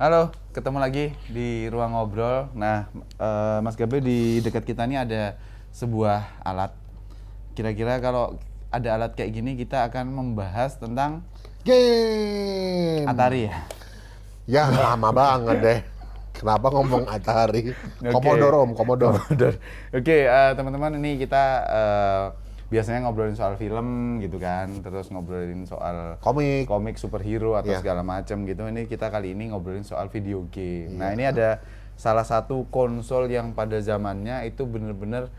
Halo, ketemu lagi di ruang ngobrol. Nah, Mas Gabe, di dekat kita nih ada sebuah alat. Kira-kira kalau ada alat kayak gini, kita akan membahas tentang Game. Atari ya. Ya lama banget deh. Kenapa ngomong Atari? Commodore Om, Commodore. Oke, teman-teman, ini kita biasanya ngobrolin soal film gitu kan, terus ngobrolin soal komik superhero atau segala macam gitu. Ini kita kali ini ngobrolin soal video game. Nah, ini ada salah satu konsol yang pada zamannya itu bener-bener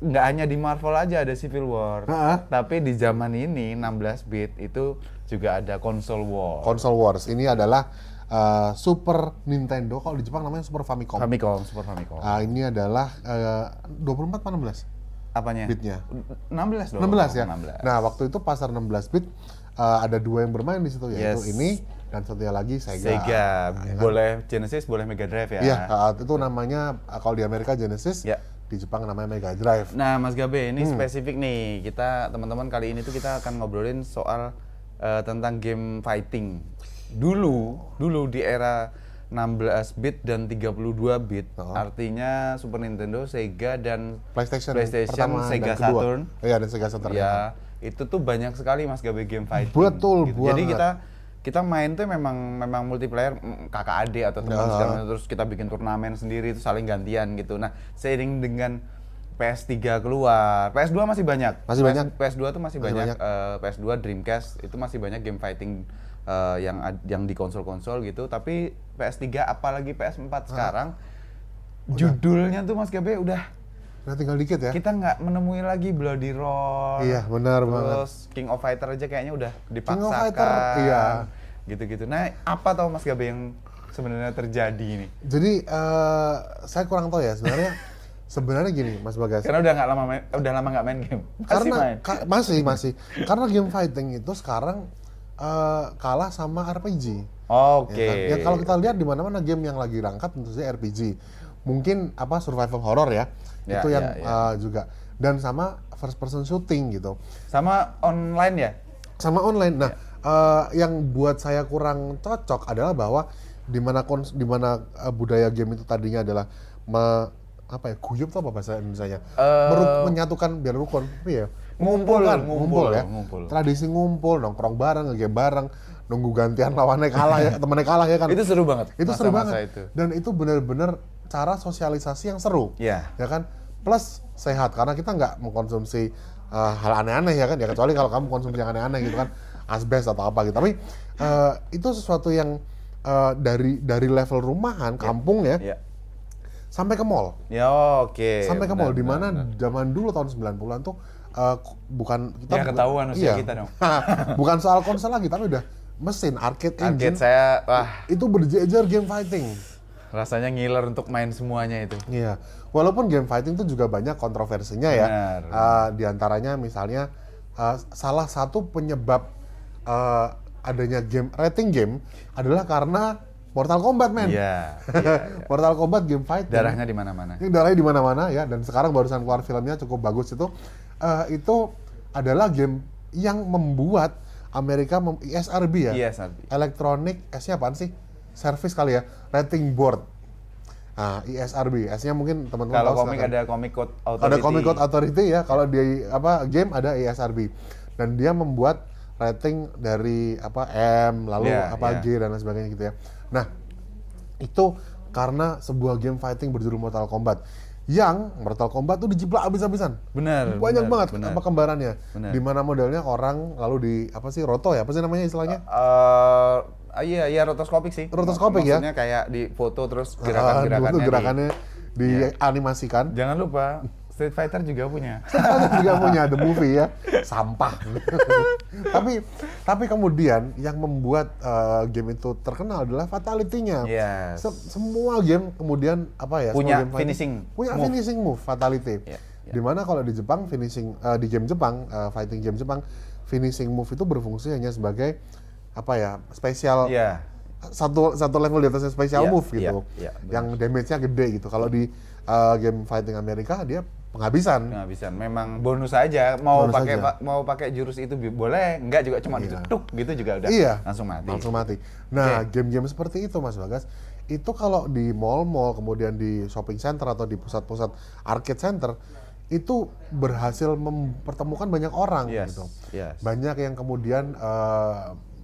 nggak hanya di Marvel aja ada Civil War, tapi di zaman ini 16 bit itu juga ada Console Wars. Console Wars ini adalah Super Nintendo, kalau di Jepang namanya Super Famicom. Super Famicom. Ini adalah 24 atau 16? Apanya? Bitnya. 16 dong. 16 ya. 16. Nah, waktu itu pasar 16 bit ada dua yang bermain di situ, yaitu ini dan satunya lagi Sega. Boleh Genesis, boleh Mega Drive ya. Iya, itu namanya kalau di Amerika Genesis. Di Jepang namanya Mega Drive. Nah, Mas Gabe, ini spesifik nih. Kita teman-teman kali ini tuh kita akan ngobrolin soal tentang game fighting. Dulu di era 16 bit dan 32 bit. Artinya Super Nintendo, Sega dan PlayStation Sega Saturn. Iya, dan Sega Saturn. Ya, itu tuh banyak sekali Mas Gabe game fighting. Betul gitu. Jadi kita main tuh memang multiplayer kakak adik atau teman segala, terus kita bikin turnamen sendiri itu saling gantian gitu. Nah, seiring dengan PS3 keluar, PS2 masih banyak. PS2 tuh masih banyak. PS2 Dreamcast itu masih banyak game fighting yang di konsol-konsol gitu. Tapi PS3 apalagi PS4 sekarang judulnya tuh Mas Gabe udah tinggal dikit ya. Kita nggak menemui lagi Bloody Roar. Iya, benar banget. Terus King of Fighter aja kayaknya udah dipaksakan. King of Fighter, iya. Gitu-gitu. Nah, apa tau Mas Gabe yang sebenarnya terjadi ini? Jadi saya kurang tahu ya sebenarnya gini, Mas Bagas. Karena udah lama nggak main game. Masih. Karena game fighting itu sekarang kalah sama RPG. Oke. Ya, kalau kita lihat di mana-mana game yang lagi rangkap tentu saja RPG. Mungkin survival horror ya. Itu yang juga, dan sama first person shooting gitu. Sama online ya? Sama online. Nah, yang buat saya kurang cocok adalah bahwa di mana budaya game itu tadinya adalah guyup tuh apa bahasa Indonesianya? Menyatukan biar rukun. Iya. Ngumpul ya. Tradisi ngumpul, nongkrong bareng, ngegame bareng, nunggu gantian lawannya kalah ya, temennya kalah ya kan. Itu seru banget. Itu seru banget. Dan itu benar-benar cara sosialisasi yang seru. Ya kan? Plus sehat karena kita nggak mengkonsumsi hal aneh-aneh ya kan. Ya kecuali kalau kamu konsumsi yang aneh-aneh gitu kan, asbes atau apa gitu. Tapi itu sesuatu yang dari level rumahan, kampung ya. Sampai ke mall. Sampai ke mall, di mana zaman dulu tahun 90-an tuh bukan kita ketahuan usia kita dong. Bukan soal konsol lagi, tapi udah mesin arcade engine. Itu berjejer game fighting. Rasanya ngiler untuk main semuanya itu. Iya. Walaupun game fighting itu juga banyak kontroversinya ya. Di antaranya misalnya salah satu penyebab adanya rating game adalah karena Mortal Kombat, men. Iya. Mortal Kombat game fighting. Darahnya di mana-mana. Darahnya di mana-mana ya, dan sekarang barusan keluar filmnya cukup bagus itu. Itu adalah game yang membuat Amerika ESRB ya. ESRB. Electronic S-nya apaan sih? Service kali ya. Rating Board. ESRB. S-nya mungkin teman-teman kalau komik ada Comic Code Authority. Ada Comic Code Authority ya. Kalau di game ada ESRB. Dan dia membuat rating dari M lalu G dan lain sebagainya gitu ya. Nah, itu karena sebuah game fighting berjudul Mortal Kombat. Yang Mortal Kombat tuh dijiplak abis-abisan. Banyak banget kembarannya. Di mana modelnya orang lalu di roto ya? Apa sih namanya istilahnya? Iya, rotoskopik sih. Rotoskopik ya. Maksudnya kayak di foto terus gerakannya dianimasikan. Jangan lupa Street Fighter juga punya. The movie ya. Sampah. tapi kemudian yang membuat game itu terkenal adalah fatality-nya. Semua game kemudian punya finishing move fatality. Dimana kalau di Jepang di game Jepang, fighting game Jepang, finishing move itu berfungsi hanya sebagai spesial. Satu level di atasnya special move gitu. Yang damage-nya gede gitu. Kalau di game fighting Amerika dia penghabisan. Memang bonus aja. Mau pakai jurus itu boleh, enggak juga cuma dicetuk gitu juga udah langsung mati. Nah, game-game seperti itu Mas Bagas, itu kalau di mall-mall, kemudian di shopping center atau di pusat-pusat arcade center, itu berhasil mempertemukan banyak orang gitu. Banyak yang kemudian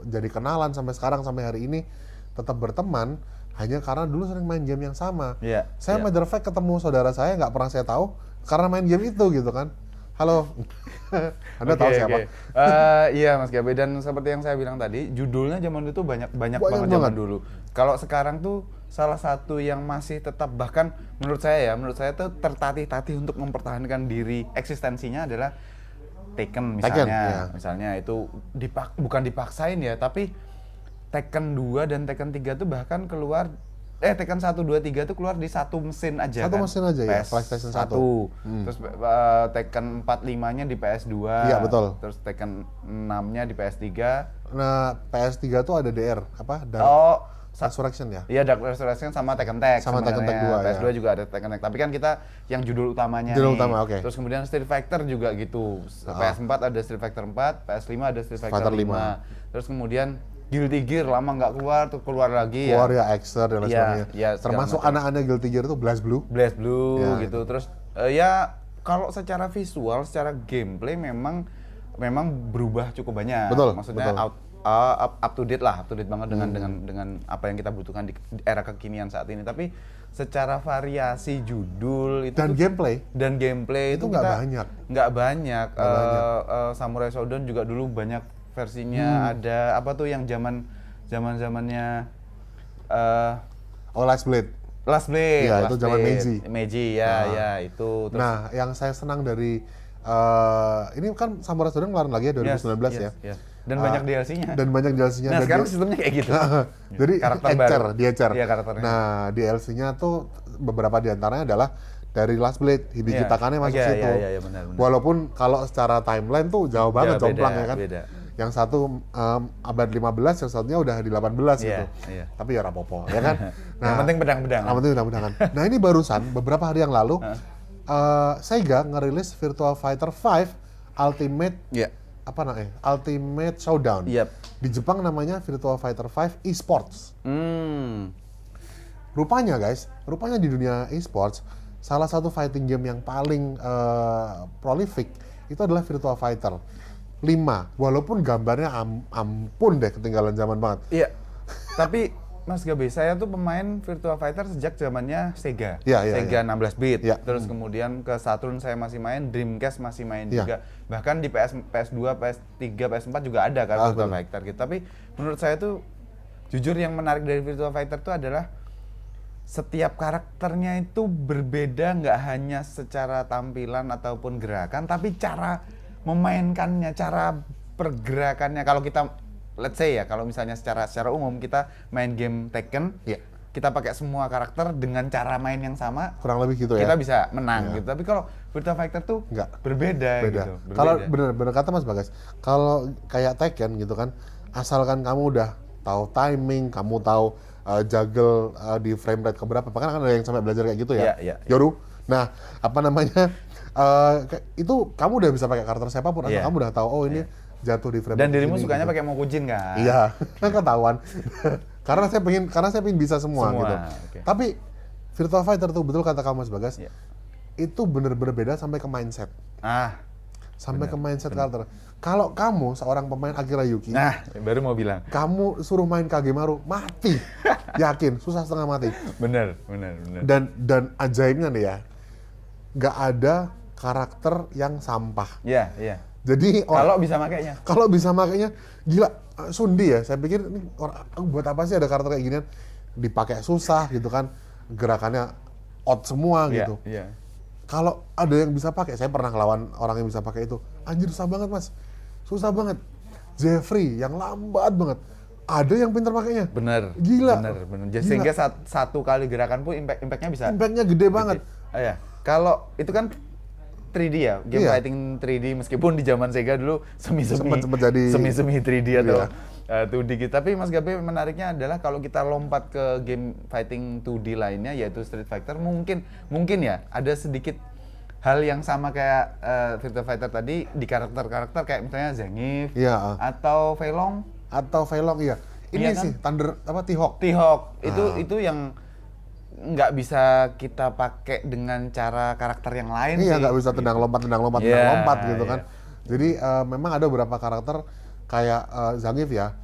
jadi kenalan sampai sekarang, sampai hari ini tetap berteman hanya karena dulu sering main game yang sama. Saya matter of fact ketemu saudara saya nggak pernah saya tahu karena main game itu gitu kan. Halo, Anda tahu siapa? Iya Mas Gabe, dan seperti yang saya bilang tadi, judulnya zaman itu banyak banget zaman dulu. Kalau sekarang tuh salah satu yang masih tetap, bahkan menurut saya tuh tertatih-tatih untuk mempertahankan diri eksistensinya adalah Tekken misalnya. Misalnya itu bukan dipaksain ya, tapi Tekken 2 dan Tekken 3 tuh bahkan keluar Tekken 1, 2, 3 tuh keluar di satu mesin aja. Mesin aja ya, PlayStation 1. Terus Tekken 4, 5-nya di PS2. Iya, betul. Terus Tekken 6-nya di PS3. Nah, PS3 tuh ada DR, Dark Resurrection ya? Iya, Dark Resurrection sama Tekken Tag. Sama Tekken Tag 2 PS2 juga ada Tekken Tag. Tapi kan kita yang judul utamanya nih. Terus kemudian Street Fighter juga gitu. PS4 ada Street Fighter 4, PS5 ada Street Fighter 5. Terus kemudian Guilty Gear lama nggak keluar lagi ya. Keluar ya, Exer dan lain sebagainya. Termasuk anak-anak Guilty Gear itu Blaze Blue gitu. Terus kalau secara visual, secara gameplay memang berubah cukup banyak. Maksudnya up to date banget dengan apa yang kita butuhkan di era kekinian saat ini. Tapi secara variasi judul itu dan gameplay itu nggak banyak. Samurai Shodown juga dulu banyak versinya. Ada apa tuh yang zamannya Last Blade. Iya, itu zaman Meiji ya itu. Terus, nah, yang saya senang dari ini kan Samurai Shodown keluar lagi ya 2019 ya. Dan banyak DLC-nya. Nah, dan sekarang sistemnya kayak gitu. Jadi karakter baru. Diecer. Iya, karakternya. Nah, DLC-nya tuh beberapa di antaranya adalah dari Last Blade, Hibiki Takane masuk situ. Iya, benar. Walaupun kalau secara timeline tuh jauh banget jomplang ya kan. Beda. Yang satu abad 15, yang satunya udah di 18 gitu. Tapi ya rapopo, ya kan? Nah, yang penting pedang-pedangan. Nah, ini barusan beberapa hari yang lalu Sega ngerilis Virtua Fighter 5 Ultimate Ultimate Showdown. Di Jepang namanya Virtua Fighter 5 Esports. Rupanya di dunia esports salah satu fighting game yang paling prolific itu adalah Virtua Fighter 5, walaupun gambarnya ampun deh, ketinggalan zaman banget. Iya. Tapi Mas Gabe, saya tuh pemain Virtua Fighter sejak zamannya Sega. Sega 16 bit. Terus kemudian ke Saturn saya masih main, Dreamcast masih main juga. Bahkan di PS2, PS3, PS4 juga ada kan Virtua Fighter gitu. Tapi menurut saya tuh jujur yang menarik dari Virtua Fighter tuh adalah setiap karakternya itu berbeda, nggak hanya secara tampilan ataupun gerakan, tapi cara memainkannya, cara pergerakannya. Kalau kita let's say ya, kalau misalnya secara umum kita main game Tekken, kita pakai semua karakter dengan cara main yang sama, kurang lebih gitu kita bisa menang gitu. Tapi kalau Virtua Fighter tuh berbeda. Gitu. Kalau benar kata Mas Bagas, kalau kayak Tekken gitu kan, asalkan kamu udah tahu timing, kamu tahu juggle di frame rate keberapa, bahkan ada yang sampai belajar kayak gitu ya. Yoru. Nah, itu kamu udah bisa pakai karakter siapapun, asal kamu udah tahu ini jatuh di frame. Dan dirimu sukanya pakai Mokujin kan? Iya, ketahuan. karena saya pengen bisa semua gitu. Tapi Virtua Fighter tuh betul kata kamu Mas Bagas. Itu bener-bener beda sampai ke mindset. Ke mindset karakter. Kalau kamu seorang pemain Akira Yuki, baru mau bilang, kamu suruh main Kagemaru, mati. Yakin, susah setengah mati. Bener. Dan ajaibnya nih ya, nggak ada karakter yang sampah. Iya. Jadi kalau bisa makainya, gila. Sundi ya, saya pikir ini buat apa sih ada karakter kayak ginian, dipakai susah gitu kan, gerakannya odd semua gitu. Iya. Kalau ada yang bisa pakai, saya pernah ngelawan orang yang bisa pakai itu, anjir susah banget Mas, susah banget. Jeffrey yang lambat banget, ada yang pintar pakainya. Bener. Gila. Sehingga satu kali gerakan pun impactnya bisa. Impactnya gede banget. Iya. Kalau itu kan 3D ya, game fighting 3D, meskipun di zaman Sega dulu semi 3D atau 2D gitu. Tapi Mas Gabe, menariknya adalah kalau kita lompat ke game fighting 2D lainnya, yaitu Street Fighter, mungkin ya ada sedikit hal yang sama kayak Virtua Fighter tadi di karakter-karakter kayak misalnya Zangief atau Fei Long iya. Ini iya kan? sih Thunder T-Hawk. Itu yang nggak bisa kita pakai dengan cara karakter yang lain sih. Iya, nggak bisa tendang lompat gitu kan. Jadi memang ada beberapa karakter kayak Zangief ya.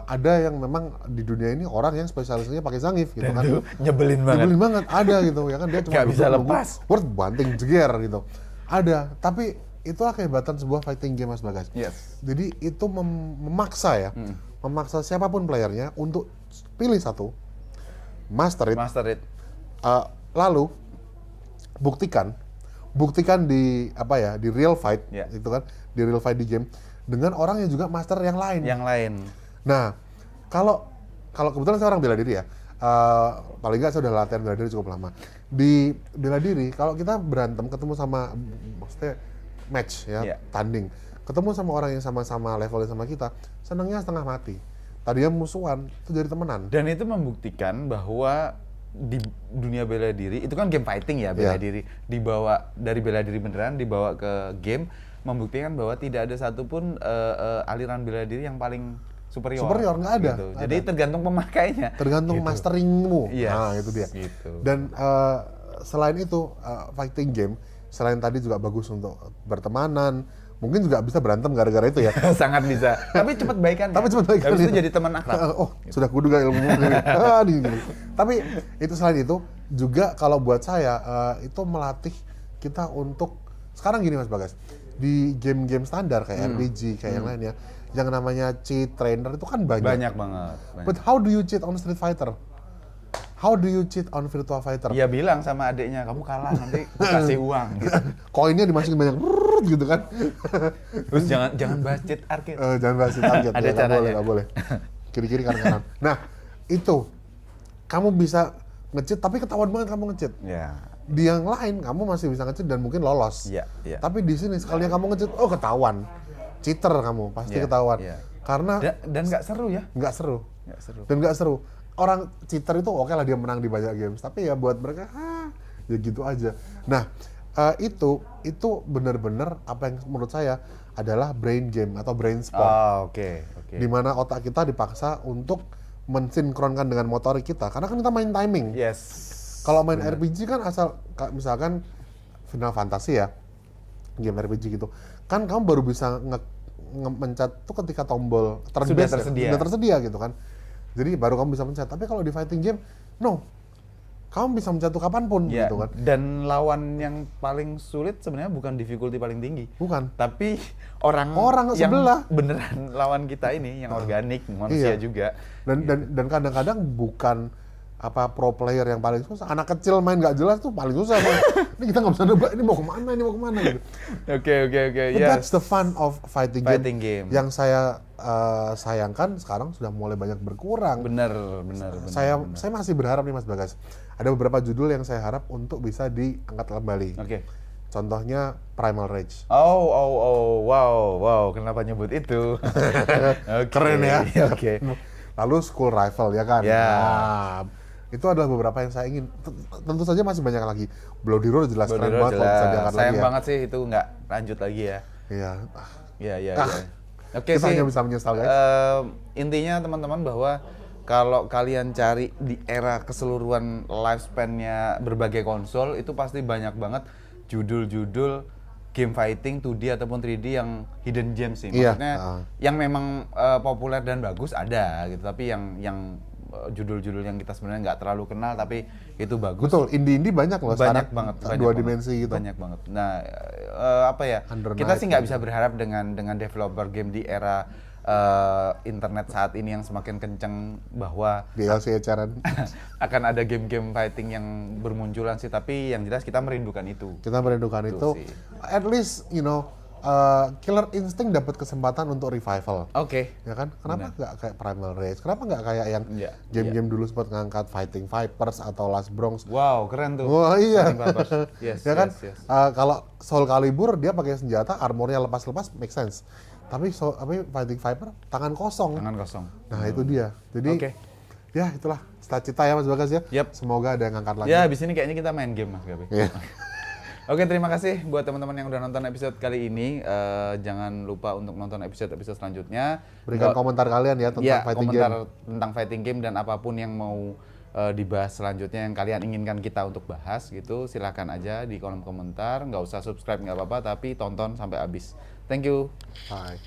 Ada yang memang di dunia ini orang yang spesialisnya pakai Zangief gitu. Dan kan. Nyebelin banget ada gitu ya kan, dia cuma nggak bisa lepas. Banting jeger gitu. Ada, tapi itulah kehebatan sebuah fighting game Mas Bagas. Yes. Jadi itu memaksa ya. Memaksa siapapun playernya untuk pilih satu, master it. Lalu buktikan di di real fight itu kan, di real fight di game dengan orang yang juga master yang lain. Nah, kalau kebetulan saya orang bela diri ya, paling nggak saya udah latihan bela diri cukup lama. Di bela diri, kalau kita berantem ketemu sama, maksudnya match ya, tanding, ketemu sama orang yang sama-sama levelnya sama kita, senangnya setengah mati. Tadinya musuhan, itu jadi temenan. Dan itu membuktikan bahwa di dunia bela diri, itu kan game fighting ya, bela diri, dibawa dari bela diri beneran, dibawa ke game, membuktikan bahwa tidak ada satupun aliran bela diri yang paling superior nggak ada. Gitu. Jadi tergantung pemakainya. Tergantung gitu. Masteringmu. Nah, itu dia. Gitu. Dan selain itu fighting game, selain tadi juga bagus untuk bertemanan, mungkin juga bisa berantem gara-gara itu ya. Sangat bisa. Tapi cepat baikan. Habis itu jadi teman akrab. Sudah kuduga ilmu. Tapi itu selain itu juga kalau buat saya itu melatih kita untuk sekarang gini Mas Bagas. Di game-game standar kayak RPG kayak yang lainnya, yang namanya cheat trainer itu kan banyak. Banyak banget. But how do you cheat on Street Fighter? How do you cheat on Virtua Fighter? Ya bilang sama adiknya, kamu kalah nanti kasih uang gitu. Koinnya dimasukin banyak gitu kan. Terus jangan bahas cheat arcade. Jangan bahas cheat arcade. Ada caranya. Nggak boleh. Kiri-kiri kanan-kanan. Nah, itu kamu bisa nge-cheat tapi ketahuan banget kamu nge-cheat. Di yang lain kamu masih bisa nge-cheat dan mungkin lolos. Tapi di sini sekalinya kamu nge-cheat, ketahuan. Cheater kamu, pasti ketahuan. Karena dan nggak seru ya? Nggak seru. Dan nggak seru. Orang cheater itu oke lah dia menang di banyak games, tapi ya buat mereka ya gitu aja. Nah, itu benar-benar apa yang menurut saya adalah brain game atau brain sport. Oke. Di mana otak kita dipaksa untuk mensinkronkan dengan motorik kita, karena kan kita main timing. Kalau main RPG kan asal misalkan Final Fantasy ya, game RPG gitu, kan kamu baru bisa mencet tuh ketika tombol sudah tersedia gitu kan. Jadi baru kamu bisa mencet. Tapi kalau di fighting game, kamu bisa mencet kapanpun gitu kan. Dan lawan yang paling sulit sebenarnya bukan difficulty paling tinggi. Bukan. Tapi orang yang sebelah beneran lawan kita ini yang organik, manusia juga. Dan kadang-kadang bukan pro player yang paling susah, anak kecil main nggak jelas tuh paling susah. Ini kita nggak bisa nebak ini mau kemana gitu. Oke. That's the fun of fighting game. Yang saya sayangkan sekarang sudah mulai banyak berkurang. Benar. Saya masih berharap nih Mas Bagas, ada beberapa judul yang saya harap untuk bisa diangkat kembali. Contohnya Primal Rage. Wow, kenapa nyebut itu? Keren ya. Oke. Lalu Skull Rifle ya kan. Itu adalah beberapa yang saya ingin. Tentu saja masih banyak lagi. Bloody Roar jelas keren banget kalau bisa diangkat lagi. Sayang banget sih itu nggak lanjut lagi ya. Iya. Oke kita sih. hanya bisa menyesal guys. Intinya teman-teman bahwa kalau kalian cari di era keseluruhan lifespan-nya berbagai konsol, itu pasti banyak banget judul-judul game fighting 2D ataupun 3D yang hidden gems sih. Maksudnya yang memang populer dan bagus ada gitu, tapi yang judul-judul yang kita sebenarnya nggak terlalu kenal tapi itu bagus. Betul, indie banyak loh sekarang. Banyak dua dimensi gitu. Banyak banget. Nah, kita sih nggak bisa berharap dengan developer game di era internet saat ini yang semakin kenceng bahwa DLC eceran akan ada game-game fighting yang bermunculan sih, tapi yang jelas kita merindukan itu. Itu. At least Killer Instinct dapat kesempatan untuk revival. Ya kan? Kenapa nggak kayak Primal Rage? Kenapa nggak kayak yang game-game dulu sempat ngangkat Fighting Vipers atau Last Bronx? Wow, keren tuh. Wah, iya. Ya kan? Kalau Soul Calibur dia pakai senjata, armornya lepas-lepas, make sense. Tapi Fighting Viper tangan kosong. Nah, itu dia. Jadi ya itulah cita-cita ya Mas Bagas ya. Yep. Semoga ada yang ngangkat lagi. Ya, abis ini kayaknya kita main game Mas Gabi. Oke, terima kasih buat teman-teman yang udah nonton episode kali ini. Jangan lupa untuk nonton episode-episode selanjutnya. Berikan komentar kalian ya tentang fighting komentar game. tentang fighting game dan apapun yang mau dibahas selanjutnya yang kalian inginkan kita untuk bahas gitu. Silahkan aja di kolom komentar. Nggak usah subscribe nggak apa-apa, tapi tonton sampai habis. Thank you. Bye.